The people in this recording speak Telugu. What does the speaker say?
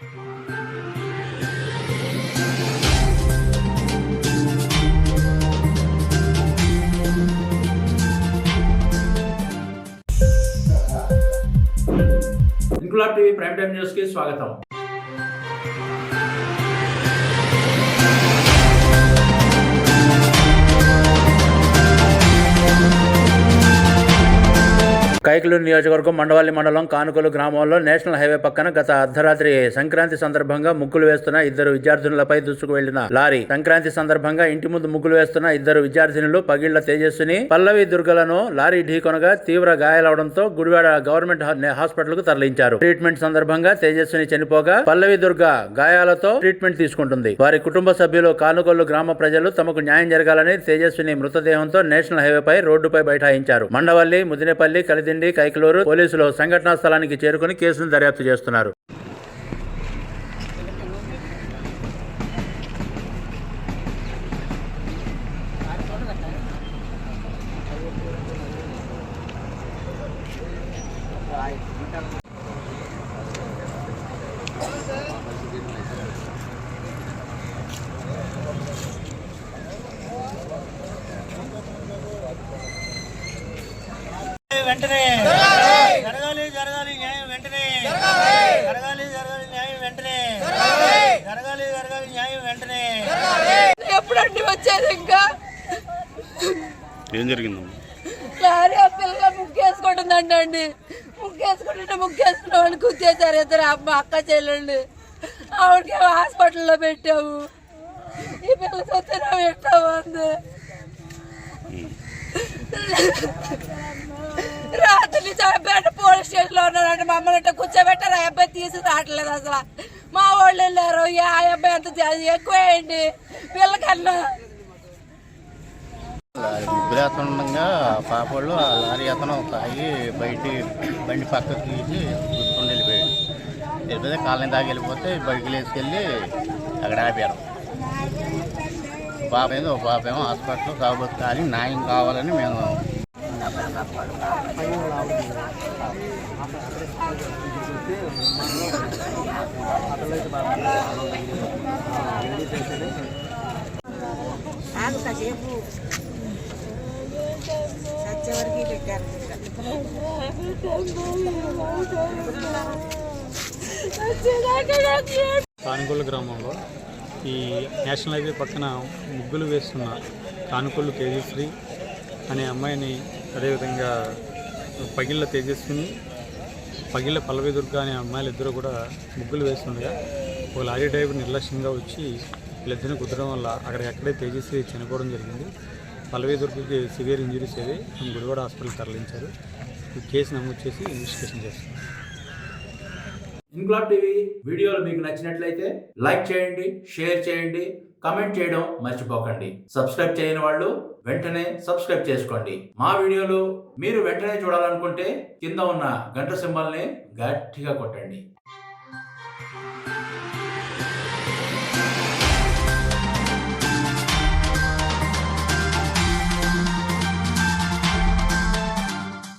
Inquilab TV prime time news కి స్వాగతం. కైకలూరు నియోజకవర్గం మండవల్లి మండలం కానుకొలు గ్రామంలో నేషనల్ హైవే పక్కన గత అర్ధరాత్రి సంక్రాంతి సందర్భంగా ముగ్గులు వేస్తున్న ఇద్దరు విద్యార్థినులపై దూసుకు వెళ్లిన లారీ. సంక్రాంతి సందర్భంగా ఇంటి ముందు ముగ్గులు వేస్తున్న ఇద్దరు విద్యార్థినులు పగిళ్ల తేజస్విని, పల్లవి దుర్గలను లారీ ఢీకొనగా తీవ్ర గాయాలవడంతో గుడివాడ గవర్నమెంట్ హాస్పిటల్ కు తరలించారు. ట్రీట్మెంట్ సందర్భంగా తేజస్విని చనిపోగా పల్లవి దుర్గ గాయాలతో ట్రీట్మెంట్ తీసుకుంటుంది. వారి కుటుంబ సభ్యులు కానుకొల్లు గ్రామ ప్రజలు తమకు న్యాయం జరగాలని తేజస్విని మృతదేహంతో నేషనల్ హైవేపై రోడ్డుపై బైఠాయించారు. మండవల్లి, ముదినేపల్లి, కలిదిండి, కైకలూరు పోలీసులు సంఘటనా స్థలానికి చేరుకుని కేసును దర్యాప్తు చేస్తున్నారు. వెంటనే జరగాలి జరగాలి న్యాయం వెంటనే జరగాలి జరగాలి న్యాయం వెంటనే జరగాలి జరగాలి న్యాయం వెంటనే. ఎప్పుడండి వచ్చేది? ఇంకా ఏం జరిగింది? లారీ ఆ పిల్లగా ముగ్గేసుకుంటుందండి. ముగ్గేసుకున్న వాళ్ళు గుర్తేశారు ఇద్దరు అక్క చెల్లెండి. ఆవిడకి హాస్పిటల్లో పెట్టాము. ఈ పిల్ల సత్యనా పెట్టాము అంది. రాత్రి చంపేట పోలీస్ స్టేషన్ లో ఉన్నారంటే మమ్మల్ని కూర్చోబెట్టారు. ఆ అబ్బాయి తీసి రావట్లేదు అసలు. మా వాళ్ళు వెళ్ళారు. ఆ అబ్బాయి అంత ఎక్కువేయండి పిల్లకన్నా. ముగ్గులేస్తుండగా పాపళ్ళు ఆ లారీ అతను తాగి బండి పక్కకు తీసి గుర్తుకుండి వెళ్ళిపోయాడు. వెళ్ళిపోతే కాలనీ దాకా వెళ్ళిపోతే బైకులు వేసుకెళ్ళి అక్కడ ఆపారు. పాపేమో హాస్పిటల్లో కాబోతుంది న్యాయం కావాలని మేము కానుకొల్లు గ్రామంలో ఈ నేషనల్ హైవే పక్కన ముగ్గులు వేస్తున్న కానుకొల్లు తేజశ్రీ అనే అమ్మాయిని, అదేవిధంగా పగిళ్ళ తేజస్విని, పగిళ్ళ పల్లవి దుర్గ అనే అమ్మాయిలు ఇద్దరు కూడా ముగ్గులు వేస్తుండగా ఒక లారీ డ్రైవర్ నిర్లక్ష్యంగా వచ్చి వీళ్ళిద్దరిని కుదరడం వల్ల అక్కడికక్కడే తేజస్వి చనిపోవడం జరిగింది. పల్లవి దుర్గకి సివియర్ ఇంజరీస్ అయ్యి గుడివాడ హాస్పిటల్ తరలించారు. ఈ కేసు నమోదు చేసి ఇన్వెస్టిగేషన్ చేస్తున్నారు. ఇంక్లాబ్ టీవీ వీడియోలు మీకు నచ్చినట్లయితే లైక్ చేయండి, షేర్ చేయండి, కమెంట్ చేయడం మర్చిపోకండి. సబ్స్క్రైబ్ చేయని వాళ్ళు వెంటనే సబ్స్క్రైబ్ చేసుకోండి. మా వీడియోలు మీరు వెంటనే చూడాలనుకుంటే కింద ఉన్న గంట సింబల్ని గట్టిగా కొట్టండి.